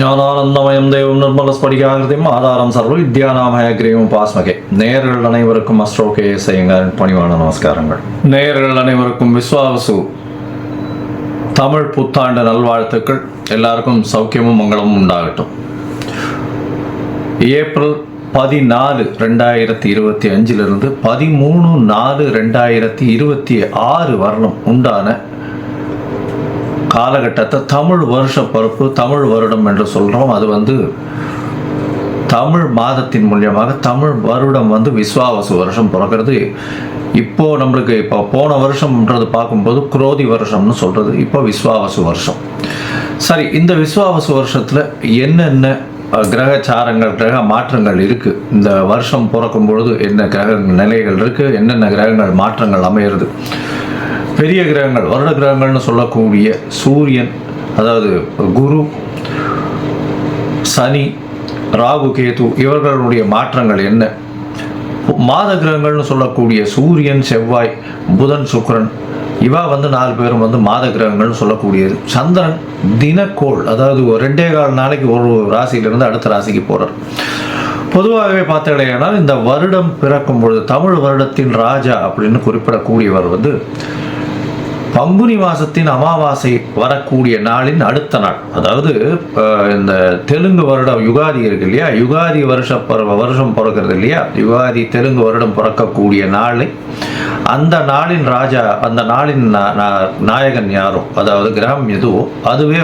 ஞானானந்தமயம் தெய்வம் நிர்மலஸ்படிகாகிருதியும் ஆதாரம் சர்வ வித்யாநாமயக்ரீவம் பாஸ்மகே. நேயர்கள் அனைவருக்கும் அஸ்ட்ரோகே செய்யுங்கள் பணிவான நமஸ்காரங்கள். நேயர்கள் அனைவருக்கும் விஸ்வாவசு தமிழ் புத்தாண்டு நல்வாழ்த்துக்கள். எல்லாருக்கும் சௌக்கியமும் மங்களமும் உண்டாகட்டும். ஏப்ரல் 14, 2025 13, 4, 2026 வருடம் உண்டான காலகட்டத்தை தமிழ் வருஷ பரப்பு, தமிழ் வருடம் என்று சொல்கிறோம். அது தமிழ் மாதத்தின் மூலியமாக தமிழ் வருடம் விஸ்வாவசு வருஷம் பிறக்கிறது. இப்போது நம்மளுக்கு போன வருஷம்ன்றது பார்க்கும்போது குரோதி வருஷம்னு சொல்கிறது. இப்போ விஸ்வாவசு வருஷம். சரி, இந்த விஸ்வாவசு வருஷத்தில் என்னென்ன கிரகச்சாரங்கள், கிரக மாற்றங்கள் இருக்குது, இந்த வருஷம் பிறக்கும் பொழுது என்ன கிரக நிலைகள் இருக்குது, என்னென்ன கிரகங்கள் மாற்றங்கள் அமையிறது, பெரிய கிரகங்கள் வருட கிரகங்கள்னு சொல்லக்கூடிய சூரியன், அதாவது குரு, சனி, ராகு, கேது இவர்களுடைய மாற்றங்கள் என்ன, மாத கிரகங்கள்னு சொல்லக்கூடிய சூரியன், செவ்வாய், புதன், சுக்கிரன் இவா 4 பேரும் மாத கிரகங்கள்னு சொல்லக்கூடியது. சந்திரன் தினக்கோள், அதாவது 2.25 நாளைக்கு ஒரு ராசியிலிருந்து அடுத்த ராசிக்கு போகிறார். பொதுவாகவே பார்த்தீங்கன்னா இந்த வருடம் பிறக்கும் பொழுது தமிழ் வருடத்தின் ராஜா அப்படின்னு குறிப்பிடக்கூடியவர் பங்குனி மாதத்தின் அமாவாசை வரக்கூடிய நாளின் அடுத்த நாள், அதாவது இந்த தெலுங்கு வருடம் யுகாதி இருக்கு இல்லையா, யுகாதி வருஷம் பிறக்கிறது இல்லையா, யுகாதி தெலுங்கு வருடம் பிறக்கக்கூடிய நாளை அந்த நாளின் ராஜா, அந்த நாளின் நாயகன் யாரோ, அதாவது கிரகம் எதுவோ அதுவே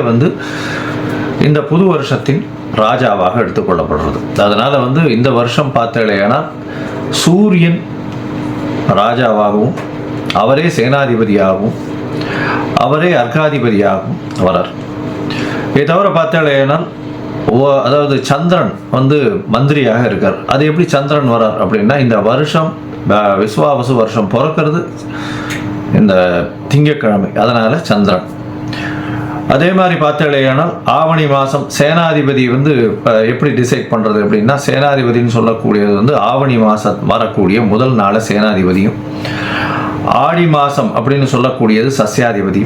இந்த புது வருஷத்தின் ராஜாவாக எடுத்துக்கொள்ளப்படுறது. அதனால் இந்த வருஷம் பார்த்தேன்னா சூரியன் ராஜாவாகவும் அவரே சேனாதிபதியாகவும் அவரே அர்க்காதிபதியாகவும் வரார். இதை தவிர பார்த்தேன்னா அதாவது சந்திரன் மந்திரியாக இருக்கார். அது எப்படி சந்திரன் வரார் அப்படின்னா, இந்த வருஷம் விஸ்வாவசு வருஷம் பிறக்கிறது இந்த திங்கட்கிழமை, அதனால் சந்திரன். அதே மாதிரி பார்த்தேன்னா ஆவணி மாதம் சேனாதிபதி எப்படி டிசைட் பண்ணுறது அப்படின்னா, சேனாதிபதினு சொல்லக்கூடியது ஆவணி மாதம் வரக்கூடிய முதல் நாளை சேனாதிபதியும், ஆடி மாதம் அப்படின்னு சொல்லக்கூடியது சஸ்யாதிபதி.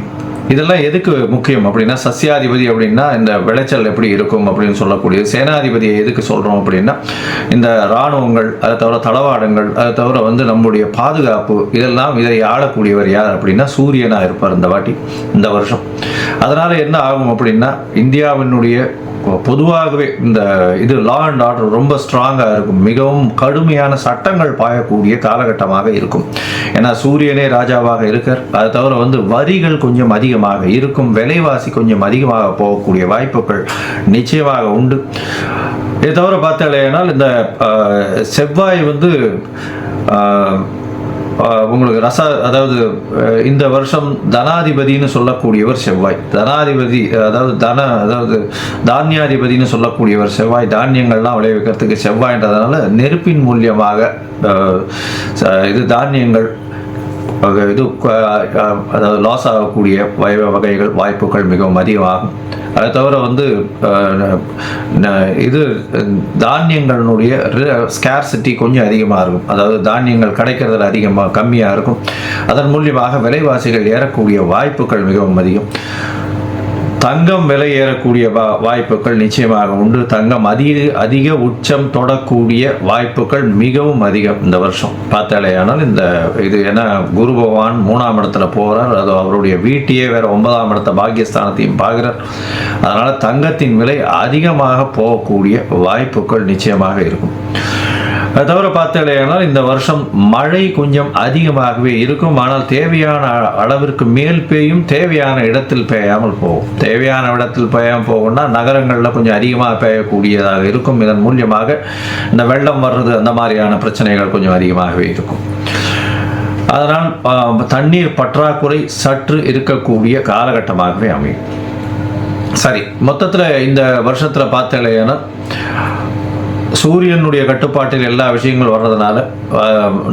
இதெல்லாம் எதுக்கு முக்கியம் அப்படின்னா, சஸ்யாதிபதி அப்படின்னா இந்த விளைச்சல் எப்படி இருக்கும் அப்படின்னு சொல்லக்கூடியது. சேனாதிபதியை எதுக்கு சொல்கிறோம் அப்படின்னா, இந்த இராணுவங்கள், அதை தவிர தளவாடங்கள், அதை தவிர நம்முடைய பாதுகாப்பு, இதை ஆளக்கூடியவர் யார் அப்படின்னா சூரியனாக இருப்பார் இந்த வருஷம். அதனால் என்ன ஆகும் அப்படின்னா, இந்தியாவினுடைய பொதுவாகவே இந்த லா அண்ட் ஆர்டர் ரொம்ப ஸ்ட்ராங்காக இருக்கும். மிகவும் கடுமையான சட்டங்கள் பாயக்கூடிய காலகட்டமாக இருக்கும். ஏன்னா சூரியனே ராஜாவாக இருக்கார். அதை தவிர வரிகள் கொஞ்சம் அதிகமாக இருக்கும், விலைவாசி கொஞ்சம் அதிகமாக போகக்கூடிய வாய்ப்புகள் நிச்சயமாக உண்டு. இதை தவிர பார்த்தாலேனா இந்த செவ்வாய் உங்களுக்கு அதாவது இந்த வருஷம் தனாதிபதினு சொல்லக்கூடியவர் செவ்வாய். தனாதிபதி அதாவது தானியாதிபதினு சொல்லக்கூடியவர் செவ்வாய். தானியங்கள்லாம் விளைவிக்கிறதுக்கு செவ்வாய்ன்றதுனால நெருப்பின் மூலியமாக தானியங்கள் அதாவது லாஸ் ஆகக்கூடிய வகைகள் வாய்ப்புகள் மிகவும் அதிகமாகும். அதை தவிர தானியங்களுடைய ஸ்கேர்சிட்டி கொஞ்சம் அதிகமாக இருக்கும். அதாவது தானியங்கள் கிடைக்கிறதுல கம்மியாக இருக்கும். அதன் மூலியமாக விலைவாசிகள் ஏறக்கூடிய வாய்ப்புகள் மிகவும் அதிகம். தங்கம் விலை ஏறக்கூடிய வாய்ப்புகள் நிச்சயமாக உண்டு. தங்கம் அதிக உச்சம் தொடக்கூடிய வாய்ப்புகள் மிகவும் அதிகம் இந்த வருஷம் பார்த்தாலேயானால். ஏன்னா குரு பகவான் 3ஆம் இடத்துல போகிறார். அது அவருடைய வீட்டையே வேற 9ஆம் இடத்த பாக்கியஸ்தானத்தையும் பார்க்கிறார். அதனால் தங்கத்தின் விலை அதிகமாக போகக்கூடிய வாய்ப்புகள் நிச்சயமாக இருக்கும். அதை தவிர பார்த்தீங்கன்னா இந்த வருஷம் மழை கொஞ்சம் அதிகமாகவே இருக்கும். ஆனால் தேவையான அளவிற்கு மேல் பெய்யும், தேவையான இடத்தில் பெய்யாமல் போகும். தேவையான இடத்தில் பெய்யாமல் போகும்னா நகரங்களில் கொஞ்சம் அதிகமாக பெய்யக்கூடியதாக இருக்கும். இதன் மூலியமாக இந்த வெள்ளம் வர்றது, அந்த மாதிரியான பிரச்சனைகள் கொஞ்சம் அதிகமாகவே இருக்கும். அதனால் தண்ணீர் பற்றாக்குறை சற்று இருக்கக்கூடிய காலகட்டமாகவே அமையும். சரி, மொத்தத்தில் இந்த வருஷத்தில் பார்த்தீங்கன்னா சூரியனுடைய கட்டுப்பாட்டில் எல்லா விஷயங்களும் வர்றதுனால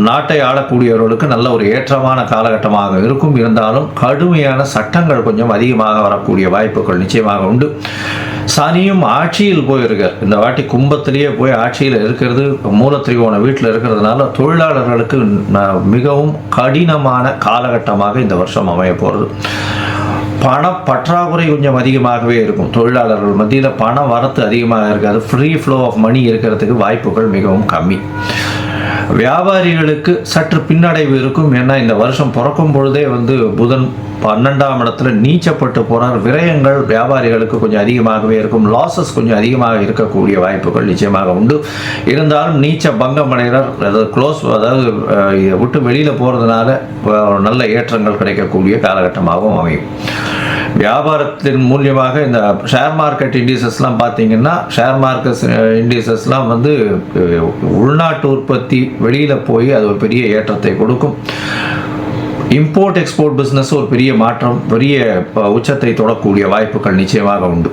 நாட்டை ஆளக்கூடியவர்களுக்கு நல்ல ஒரு ஏற்றமான காலகட்டமாக இருக்கும். இருந்தாலும் கடுமையான சட்டங்கள் கொஞ்சம் அதிகமாக வரக்கூடிய வாய்ப்புகள் நிச்சயமாக உண்டு. சனியும் ஆட்சியில் போயிருக்கார். இந்த வாட்டி கும்பத்திலேயே போய் ஆட்சியில் இருக்கிறது, மூலத்திரிகோண வீட்டில் இருக்கிறதுனால தொழிலாளர்களுக்கு மிகவும் கடினமான காலகட்டமாக இந்த வருஷம் அமைய போகிறது. பண பற்றாக்குறை கொஞ்சம் அதிகமாகவே இருக்கும். தொழிலாளர்கள் மத்தியில் பண வரத்து அதிகமாக இருக்காது. ஃப்ரீ ஃப்ளோ ஆஃப் மணி இருக்கிறதுக்கு வாய்ப்புகள் மிகவும் கம்மி. வியாபாரிகளுக்கு சற்று பின்னடைவு இருக்கும். ஏன்னா இந்த வருஷம் பிறக்கும் பொழுதே புதன் 12ஆம் இடத்துல நீச்சப்பட்டு போகிறார். விரயங்கள் வியாபாரிகளுக்கு கொஞ்சம் அதிகமாகவே இருக்கும். லாசஸ் கொஞ்சம் அதிகமாக இருக்கக்கூடிய வாய்ப்புகள் நிச்சயமாக உண்டு. இருந்தாலும் நீச்ச பங்கம் அடைகிறார், அதாவது விட்டு வெளியில் போகிறதுனால நல்ல ஏற்றங்கள் கிடைக்கக்கூடிய காலகட்டமாகவும் அமையும். வியாபாரத்தின் மூலியமாக இந்த ஷேர் மார்க்கெட் இண்டிசஸ்லாம் பார்த்தீங்கன்னா, ஷேர் மார்க்கெட் இண்டிசஸ்லாம் உள்நாட்டு உற்பத்தி வெளியில் போய் அது ஒரு பெரிய ஏற்றத்தை கொடுக்கும். இம்போர்ட் எக்ஸ்போர்ட் பிஸ்னஸ் ஒரு பெரிய மாற்றம், பெரிய உச்சத்தை தொடக்கூடிய வாய்ப்புகள் நிச்சயமாக உண்டு.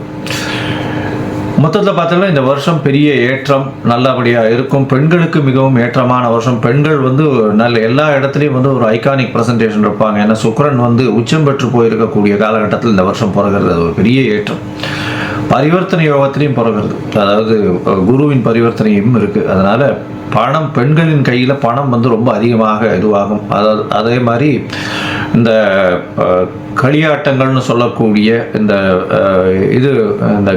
மொத்தத்தில் பார்த்தோம்னா இந்த வருஷம் பெரிய ஏற்றம் நல்லபடியாக இருக்கும். பெண்களுக்கு மிகவும் ஏற்றமான வருஷம். பெண்கள் நல்ல எல்லா இடத்துலையும் ஒரு ஐகானிக் ப்ரெசன்டேஷன் இருப்பாங்க. ஏன்னா சுக்கிரன் உச்சம் பெற்று போயிருக்கக்கூடிய காலகட்டத்தில் இந்த வருஷம் பிறகுறது அது ஒரு பெரிய ஏற்றம். பரிவர்த்தனை யோகத்திலையும் பிறகுறது, அதாவது குருவின் பரிவர்த்தனையும் இருக்குது. அதனால் பணம், பெண்களின் கையில் பணம் ரொம்ப அதிகமாக இதுவாகும். அதாவது அதே மாதிரி இந்த களியாட்டங்கள்னு சொல்லக்கூடிய இந்த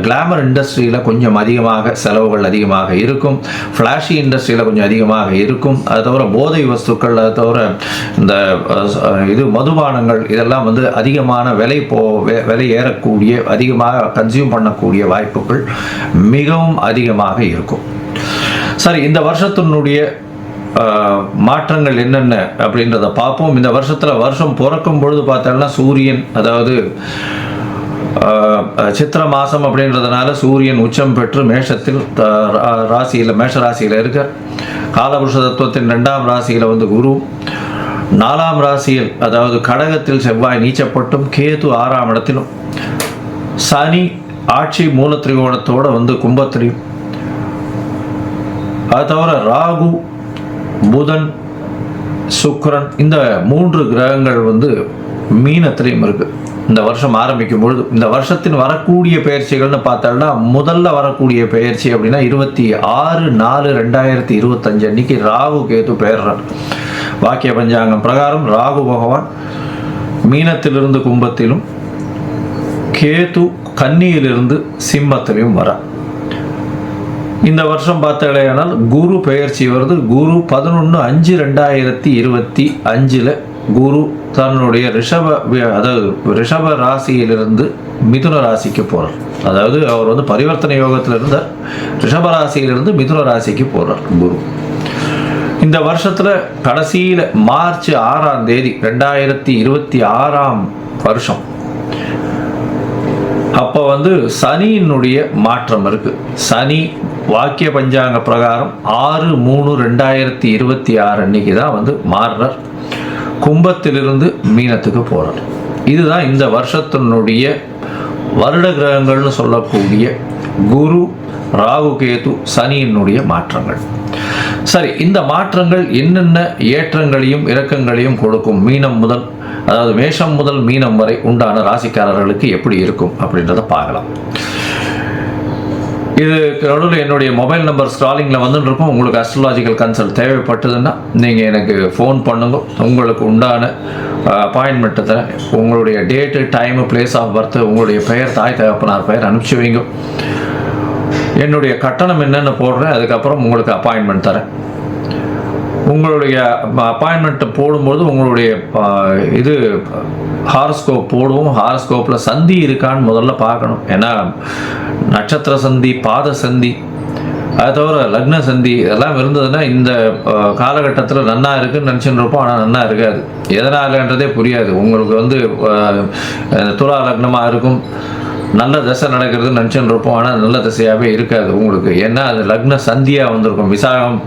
கிளாமர் இண்டஸ்ட்ரியில் கொஞ்சம் அதிகமாக செலவுகள் அதிகமாக இருக்கும். ஃப்ளாஷி இண்டஸ்ட்ரியில் கொஞ்சம் அதிகமாக இருக்கும். அது தவிர போதை வஸ்துக்கள், அது தவிர இந்த மதுபானங்கள் இதெல்லாம் அதிகமான விலை ஏறக்கூடிய, அதிகமாக கன்சியூம் பண்ணக்கூடிய வாய்ப்புகள் மிகவும் அதிகமாக இருக்கும். சரி, இந்த வருஷத்தினுடைய மாற்றங்கள் என்னென்ன அப்படின்றத பார்ப்போம். இந்த வருஷம் பிறக்கும் பொழுது பார்த்தோம்னா சூரியன், அதாவது சித்திர மாதம் அப்படின்றதுனால சூரியன் உச்சம் பெற்று மேஷத்தில் மேஷ ராசியில் இருக்க, காலபுருஷ தத்துவத்தின் 2ஆம் ராசியில் குரு, 4ஆம் ராசியில் அதாவது கடகத்தில் செவ்வாய் நீச்சப்பட்டும், கேது 6ஆம் இடத்திலும், சனி ஆட்சி மூலத்திரிகோணத்தோடு கும்பத்திலையும், அது தவிர ராகு, புதன், சுக்கிரன் இந்த 3 கிரகங்கள் மீனத்திலையும் இருக்கு. இந்த வருஷம் ஆரம்பிக்கும் பொழுது இந்த வருஷத்தின் வரக்கூடிய பெயர்ச்சிகள்னு பார்த்தோம்னா, முதல்ல வரக்கூடிய பெயர்ச்சி அப்படின்னா 26/4/2025 அன்னைக்கு ராகு கேது பெயர்றார். வாக்கிய பஞ்சாங்கம் பிரகாரம் ராகு பகவான் மீனத்திலிருந்து கும்பத்திலும், கேது கன்னியிலிருந்து சிம்மத்திலையும் வர. இந்த வருஷம் பார்த்தாலேயானால் குரு பெயர்ச்சி வருது. குரு 11/5/2025 குரு தன்னுடைய ரிஷப ராசியிலிருந்து மிதுன ராசிக்கு போகிறார். அதாவது அவர் பரிவர்த்தனை யோகத்தில் இருந்த ரிஷப ராசியிலிருந்து மிதுன ராசிக்கு போகிறார் குரு. இந்த வருஷத்தில் கடைசியில் மார்ச் 6ஆம் தேதி 2026ஆம் வருஷம் அப்போ சனியினுடைய மாற்றம் இருக்கு. சனி வாக்கிய பஞ்சாங்க பிரகாரம் 6/3/2026 அன்னைக்கு தான் மாறுறார். கும்பத்திலிருந்து மீனத்துக்கு போறார். இதுதான் இந்த வருஷத்தினுடைய வருட கிரகங்கள்னு சொல்லக்கூடிய குரு, ராகு, கேது, சனியினுடைய மாற்றங்கள். சரி, இந்த மாற்றங்கள் என்னென்ன ஏற்றங்களையும் இறக்கங்களையும் கொடுக்கும்? அதாவது மேஷம் முதல் மீனம் வரை உண்டான ராசிக்காரர்களுக்கு எப்படி இருக்கும் அப்படின்றத பார்க்கலாம். இது நடுவில் என்னுடைய மொபைல் நம்பர் ஸ்க்ராலிங்கில் வந்துட்டுருக்கும். உங்களுக்கு அஸ்ட்ராலாஜிக்கல் கன்சல்ட் தேவைப்பட்டதுன்னா நீங்கள் எனக்கு ஃபோன் பண்ணுங்க. உங்களுக்கு உண்டான அப்பாயின்மெண்ட்டை தரேன். உங்களுடைய date, time, place of birth, உங்களுடைய பெயர், தாய் தகப்பனார் பெயர் அனுப்பிச்சி வைங்க. என்னுடைய கட்டணம் என்னென்னு போடுறேன். அதுக்கப்புறம் உங்களுக்கு அப்பாயின்மெண்ட் தரேன். உங்களுடைய அப்பாயின்மெண்ட்டை போடும்போது உங்களுடைய ஹாரஸ்கோப் போடுவோம். ஹாரஸ்கோப்பில் சந்தி இருக்கான்னு முதல்ல பார்க்கணும். ஏன்னா நட்சத்திர சந்தி, பாத சந்தி, அது தவிர லக்ன சந்தி இதெல்லாம் இருந்ததுன்னா இந்த காலகட்டத்தில் நன்னா இருக்குன்னு நினச்சின்னு இருப்போம். ஆனால் நன்னா இருக்காது. எதனாலன்றதே புரியாது. உங்களுக்கு துலா லக்னமாக இருக்கும், நல்ல தசை நடக்கிறதுன்னு நினச்சின்னு இருப்போம். ஆனால் நல்ல தசையாகவே இருக்காது உங்களுக்கு. ஏன்னா அது லக்ன சந்தியாக வந்திருக்கும். விசாகம்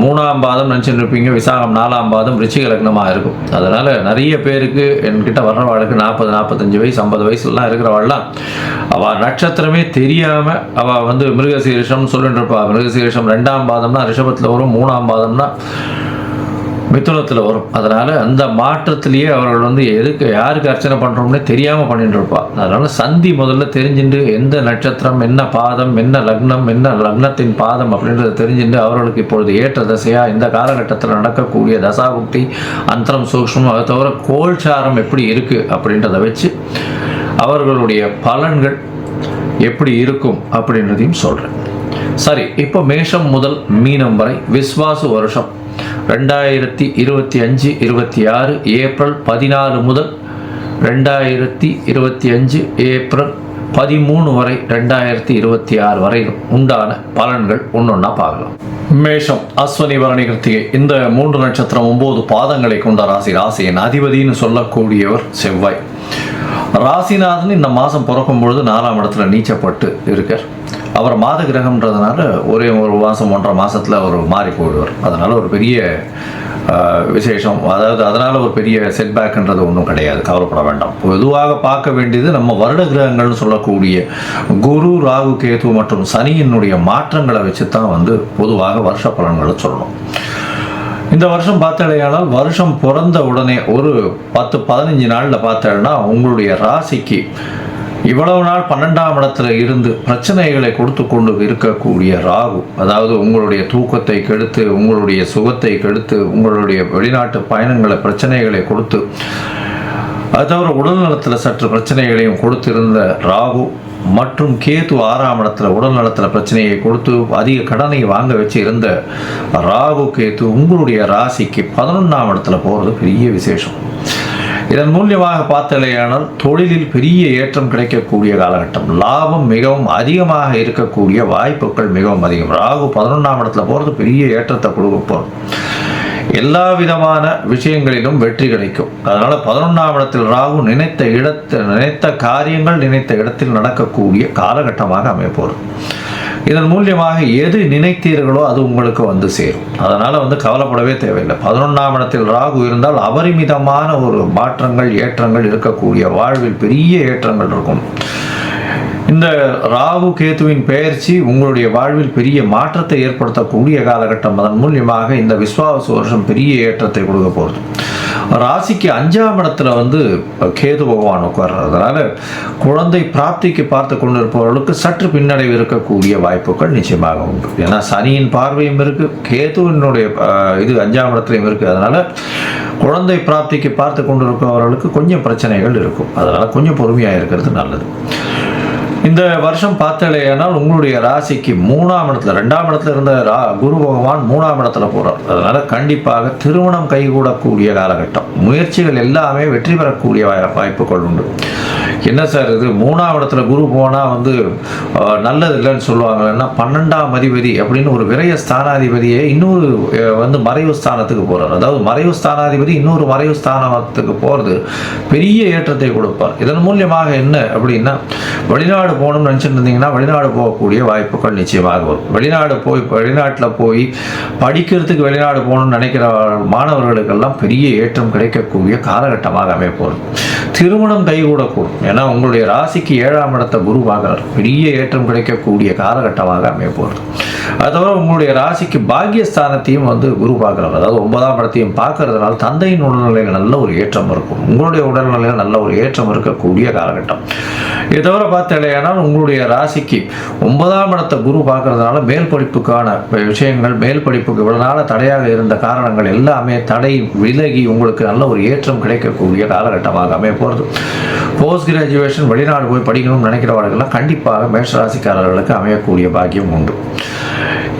3ஆம் பாதம் நினச்சின்னு இருப்பீங்க, விசாகம் 4ஆம் பாதம் ரிச்சிக லக்னமாக இருக்கும். அதனால் நிறைய பேருக்கு என்கிட்ட வர்றவாளுக்கு 40, 45 வயசு, 50 வயசுலாம் இருக்கிறவாள்லாம் அவள் நட்சத்திரமே தெரியாமல் அவள் மிருகசீரிஷம்னு சொல்லிட்டு இருப்பா. மிருகசீரிஷம் 2ஆம் பாதம்னா ரிஷபத்தில் வரும், 3ஆம் பாதம்னா மிதுனத்தில் வரும். அதனால் அந்த மாற்றத்திலேயே அவர்கள் எதுக்கு யாருக்கு அர்ச்சனை பண்ணுறோம்னே தெரியாமல் பண்ணிட்டு இருப்பா. அதனால் சந்தி முதல்ல தெரிஞ்சுட்டு எந்த நட்சத்திரம், என்ன பாதம், என்ன லக்னம், என்ன லக்னத்தின் பாதம் அப்படின்றத தெரிஞ்சுட்டு அவர்களுக்கு இப்பொழுது ஏற்ற தசையாக இந்த காலகட்டத்தில் நடக்கக்கூடிய தசாபுக்தி, அந்தரம், சூக்ஷ்மம், அதை தவிர கோல்சாரம் எப்படி இருக்குது அப்படின்றத வச்சு அவர்களுடைய பலன்கள் எப்படி இருக்கும் அப்படின்றதையும் சொல்கிறேன். சரி, இப்போ மேஷம் முதல் மீனம் வரை விஸ்வாசு வருஷம் 2025-26 ஏப்ரல் 14 முதல் 2025 ஏப்ரல் 13 வரை 2026 வரையிலும் உண்டான பலன்கள் ஒன்றொன்னா பார்க்கலாம். மேஷம், அஸ்வனி, பரணி, கிருத்திகை இந்த 3 நட்சத்திரம் 9 பாதங்களை கொண்ட ராசி. ராசியின் அதிபதினு சொல்லக்கூடியவர் செவ்வாய். ராசிநாதன் இந்த மாதம் பிறக்கும் பொழுது 4ஆம் இடத்துல நீச்சப்பட்டு இருக்கார். அவர் மாத கிரகம்ன்றதுனால ஒரே ஒரு மாதம் 1.5 மாதத்தில் அவர் மாறி போயிடுவார். அதனால் ஒரு பெரிய விசேஷம், அதாவது அதனால் ஒரு பெரிய செட்பேக்ன்றது ஒன்றும் கிடையாது, கவலைப்பட வேண்டாம். பொதுவாக பார்க்க வேண்டியது நம்ம வருட கிரகங்கள்னு சொல்லக்கூடிய குரு, ராகு, கேது மற்றும் சனியினுடைய மாற்றங்களை வச்சு தான் பொதுவாக வருஷ பலன்களை சொல்லணும். இந்த வருஷம் பார்த்தாலேயானால் வருஷம் பிறந்த உடனே ஒரு 10-15 நாளில் பார்த்தேன்னா உங்களுடைய ராசிக்கு இவ்வளவு நாள் 12ஆம் இடத்துல இருந்து பிரச்சனைகளை கொடுத்து கொண்டு இருக்கக்கூடிய ராகு, அதாவது உங்களுடைய தூக்கத்தை கெடுத்து, உங்களுடைய சுகத்தை கெடுத்து, உங்களுடைய வெளிநாட்டு பயணங்களை பிரச்சனைகளை கொடுத்து, அது தவிர உடல் நலத்தில் சற்று பிரச்சனைகளையும் கொடுத்திருந்த ராகு மற்றும் கேது 6ஆம் இடத்துல உடல் நலத்தில் பிரச்சனையை கொடுத்து அதிக கடனை வாங்க வச்சு இருந்த ராகு கேது உங்களுடைய ராசிக்கு 11ஆம் இடத்துல போகிறது பெரிய விசேஷம். இதன் மூலியமாக பார்த்தாலேயானால் தொழிலில் பெரிய ஏற்றம் கிடைக்கக்கூடிய காலகட்டம், லாபம் மிகவும் அதிகமாக இருக்கக்கூடிய வாய்ப்புகள் மிகவும் அதிகம். ராகு 11ஆம் இடத்துல போகிறது பெரிய ஏற்றத்தை கொடுக்க போகிறது. எல்லா விதமான விஷயங்களிலும் வெற்றி கிடைக்கும். அதனால 11ஆம் இடத்தில் ராகு நினைத்த காரியங்கள் நினைத்த இடத்தில் நடக்கக்கூடிய காலகட்டமாக அமைப்போம். இதன் மூலியமாக எது நினைத்தீர்களோ அது உங்களுக்கு சேரும். அதனால கவலைப்படவே தேவையில்லை. 11ஆம் இடத்தில் ராகு இருந்தால் அபரிமிதமான ஒரு மாற்றங்கள் ஏற்றங்கள் இருக்கக்கூடிய வாழ்வில் பெரிய ஏற்றங்கள் இருக்கும். இந்த ராகு கேதுவின் பெயர்ச்சி உங்களுடைய வாழ்வில் பெரிய மாற்றத்தை ஏற்படுத்தக்கூடிய காலகட்டம். அதன் மூலியமாக இந்த விஸ்வாவசு வருஷம் பெரிய ஏற்றத்தை கொடுக்க போகிறது. ராசிக்கு 5ஆம் இடத்துல கேது பகவான் உட்கார்றார். அதனால குழந்தை பிராப்திக்கு பார்த்து கொண்டிருப்பவர்களுக்கு சற்று பின்னடைவு இருக்கக்கூடிய வாய்ப்புகள் நிச்சயமாக உண்டு. ஏன்னா சனியின் பார்வையும் இருக்கு, கேதுவினுடைய இது 5ஆம் இடத்துலையும் இருக்கு. அதனால குழந்தை பிராப்திக்கு பார்த்து கொண்டிருப்பவர்களுக்கு கொஞ்சம் பிரச்சனைகள் இருக்கும். அதனால கொஞ்சம் பொறுமையாக இருக்கிறது நல்லது. இந்த வருஷம் பார்த்தாலேயானால் உங்களுடைய ராசிக்கு 3ஆம் இடத்துல 2ஆம் இடத்துல இருந்த குரு பகவான் 3ஆம் இடத்துல போகிறார். அதனால கண்டிப்பாக திருமணம் கைகூடக்கூடிய காலகட்டம், முயற்சிகள் எல்லாமே வெற்றி பெறக்கூடிய வாய்ப்புகள் உண்டு. என்ன சார் இது 3ஆம் இடத்துல குரு போனால் நல்லது இல்லைன்னு சொல்லுவாங்கன்னா 12ஆம் அதிபதி அப்படின்னு ஒரு விரய ஸ்தானாதிபதியை இன்னொரு மறைவு ஸ்தானத்துக்கு போகிறார். அதாவது மறைவு ஸ்தானாதிபதி இன்னொரு மறைவு ஸ்தானத்துக்கு போகிறது பெரிய ஏற்றத்தை கொடுப்பார். இதன் மூலியமாக என்ன அப்படின்னா வெளிநாடு போகணும்னு நினச்சிட்டு இருந்தீங்கன்னா வெளிநாடு போகக்கூடிய வாய்ப்புகள் நிச்சயமாக வரும். வெளிநாட்டில் போய் படிக்கிறதுக்கு வெளிநாடு போகணும்னு நினைக்கிற மாணவர்களுக்கெல்லாம் பெரிய ஏற்றம் கிடைக்கக்கூடிய காலகட்டமாக அமைப்போம். திருமணம் கைகூடக்கூடும். ஏன்னா உங்களுடைய ராசிக்கு 7ஆம் இடத்தை குரு பார்க்கிறார். பெரிய ஏற்றம் கிடைக்கக்கூடிய காலகட்டமாக அமைப்போம். அது தவிர உங்களுடைய ராசிக்கு பாக்கியஸ்தானத்தையும் குரு பார்க்கிறார். அதாவது 9ஆம் இடத்தையும் பார்க்கறதுனால தந்தையின் உடல்நிலையில் நல்ல ஒரு ஏற்றம் இருக்கும். உங்களுடைய உடல்நிலையில் நல்ல ஒரு ஏற்றம் இருக்கக்கூடிய காலகட்டம். இதை தவிர பார்த்தாலேயானால் உங்களுடைய ராசிக்கு 9ஆம் இடத்தை குரு பார்க்கறதுனால மேல் படிப்புக்கான விஷயங்கள், மேல் படிப்புக்கு இவ்வளவு நாள தடையாக இருந்த காரணங்கள் எல்லாமே தடை விலகி உங்களுக்கு நல்ல ஒரு ஏற்றம் கிடைக்கக்கூடிய காலகட்டமாக அமைய போகிறது. போஸ்ட் கிராஜுவேஷன் வெளிநாடு போய் படிக்கணும்னு நினைக்கிறவர்களெல்லாம் கண்டிப்பாக மேஷ ராசிக்காரர்களுக்கு அமையக்கூடிய பாக்கியம் உண்டு.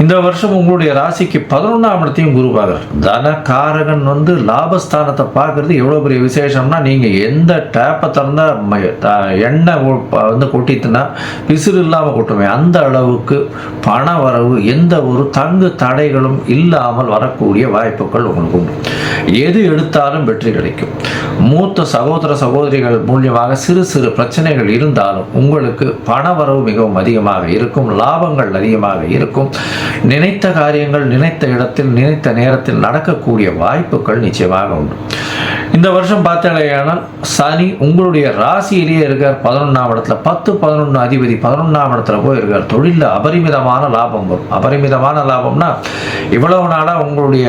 இந்த வருஷம் உங்களுடைய ராசிக்கு 11ஆம் இடத்தையும் குரு பார்க்குறார். தனகாரகன் லாபஸ்தானத்தை பார்க்கறது எவ்வளோ பெரிய விசேஷம்னா, நீங்கள் எந்த டேப்பை திறந்தா எண்ணெய் கொட்டித்துனா விசிறு இல்லாமல் கொட்டுமே அந்த அளவுக்கு பண வரவு, எந்த ஒரு தங்கு தடைகளும் இல்லாமல் வரக்கூடிய வாய்ப்புகள் உங்களுக்கு உண்டு. எது எடுத்தாலும் வெற்றி கிடைக்கும். மூத்த சகோதர சகோதரிகள் மூலியமாக சிறு சிறு பிரச்சனைகள் இருந்தாலும் உங்களுக்கு பண வரவு மிகவும் அதிகமாக இருக்கும், லாபங்கள் அதிகமாக இருக்கும். நினைத்த காரியங்கள் நினைத்த இடத்தில் நினைத்த நேரத்தில் நடக்கக்கூடிய வாய்ப்புகள் நிச்சயமாக உண்டு. இந்த வருஷம் பார்த்தாலேயானால் சனி உங்களுடைய ராசியிலேயே இருக்கார் 11ஆம் இடத்துல. 10-11 அதிபதி 11ஆம் இடத்துல போய் இருக்கார். தொழிலில் அபரிமிதமான லாபம் வரும். அபரிமிதமான லாபம்னா இவ்வளவு நாளாக உங்களுடைய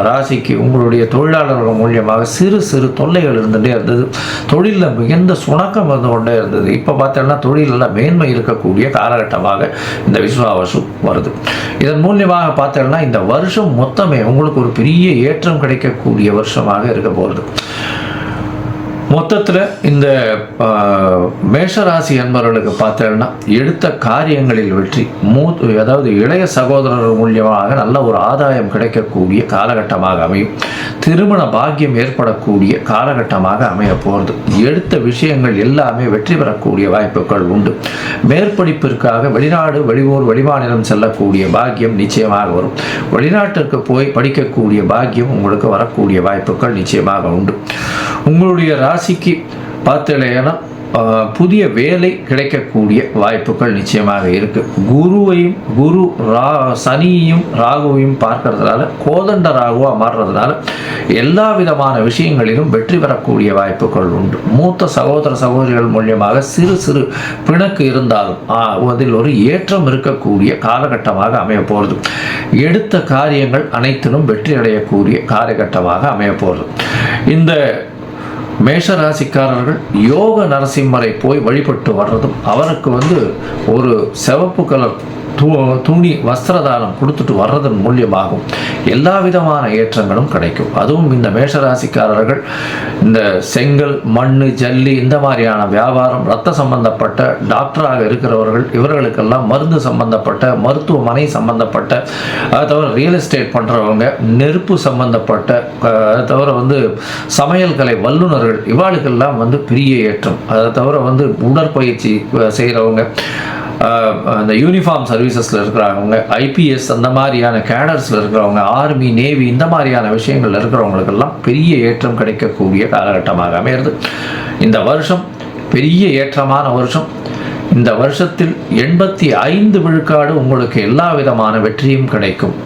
ராசிக்கு உங்களுடைய தொழிலாளர்கள் மூலியமாக சிறு சிறு தொல்லைகள் இருந்துகிட்டே இருந்தது. தொழிலில் மிகுந்த சுணக்கம் வந்து கொண்டே இருந்தது. இப்போ பார்த்தோம்னா தொழிலில் மேன்மை இருக்கக்கூடிய காலகட்டமாக இந்த விஸ்வாவசு வருது. இதன் மூலியமாக பார்த்தோம்னா இந்த வருஷம் மொத்தமே உங்களுக்கு ஒரு பெரிய ஏற்றம் கிடைக்கக்கூடிய வருஷமாக இருக்க போகிறது. மொத்தத்தில் இந்த மேஷராசி என்பவர்களுக்கு பார்த்தேன்னா எடுத்த காரியங்களில் வெற்றி, அதாவது இளைய சகோதரர் மூலியமாக நல்ல ஒரு ஆதாயம் கிடைக்கக்கூடிய காலகட்டமாக அமையும். திருமண பாக்கியம் ஏற்படக்கூடிய காலகட்டமாக அமைய போகிறது. எடுத்த விஷயங்கள் எல்லாமே வெற்றி பெறக்கூடிய வாய்ப்புகள் உண்டு. மேற்படிப்பிற்காக வெளிநாடு, வெளியூர், வெளிமாநிலம் செல்லக்கூடிய பாக்கியம் நிச்சயமாக வரும். வெளிநாட்டிற்கு போய் படிக்கக்கூடிய பாக்கியம் உங்களுக்கு வரக்கூடிய வாய்ப்புகள் நிச்சயமாக உண்டு. உங்களுடைய ராசிக்கு பார்த்தலைன்னா புதிய வேலை கிடைக்கக்கூடிய வாய்ப்புகள் நிச்சயமாக இருக்கு. குரு சனியையும் ராகுவையும் பார்க்கறதுனால கோதண்ட ராகுவா மாறுறதுனால எல்லா விதமான விஷயங்களிலும் வெற்றி பெறக்கூடிய வாய்ப்புகள் உண்டு. மூத்த சகோதர சகோதரிகள் மூலியமாக சிறு சிறு பிணக்கு இருந்தாலும் அதில் ஒரு ஏற்றம் இருக்கக்கூடிய காலகட்டமாக அமைய போகிறது. எடுத்த காரியங்கள் அனைத்திலும் வெற்றி அடையக்கூடிய காலகட்டமாக அமைய போகிறது. இந்த மேஷராசிக்காரர்கள் யோக நரசிம்மரை போய் வழிபட்டு வர்றதும், அவருக்கு ஒரு சிவப்பு கலர் துணி வஸ்திரதானம் கொடுத்துட்டு வர்றதன் மூலியமாகும் எல்லா விதமான ஏற்றங்களும் கிடைக்கும். அதுவும் இந்த மேஷராசிக்காரர்கள் இந்த செங்கல், மண், ஜல்லி இந்த மாதிரியான வியாபாரம், ரத்த சம்பந்தப்பட்ட டாக்டராக இருக்கிறவர்கள், இவர்களுக்கெல்லாம் மருந்து சம்பந்தப்பட்ட, மருத்துவமனை சம்பந்தப்பட்ட, அதை தவிர ரியல் எஸ்டேட் பண்ணுறவங்க, நெருப்பு சம்பந்தப்பட்ட, அதை தவிர சமையல் கலை வல்லுநர்கள், இவாளுக்கெல்லாம் பெரிய ஏற்றம். அதை தவிர உடற்பயிற்சி செய்கிறவங்க, அந்த யூனிஃபார்ம் சர்வீசஸில் இருக்கிறவங்க, ஐபிஎஸ் அந்த மாதிரியான கேடர்ஸில் இருக்கிறவங்க, ஆர்மி, நேவி இந்த மாதிரியான விஷயங்கள் இருக்கிறவங்களுக்கெல்லாம் பெரிய ஏற்றம் கிடைக்கக்கூடிய காலகட்டமாக அமைகிறது. இந்த வருஷம் பெரிய ஏற்றமான வருஷம். இந்த வருஷத்தில் 85 விழுக்காடு உங்களுக்கு எல்லா விதமான வெற்றியும் கிடைக்கும்.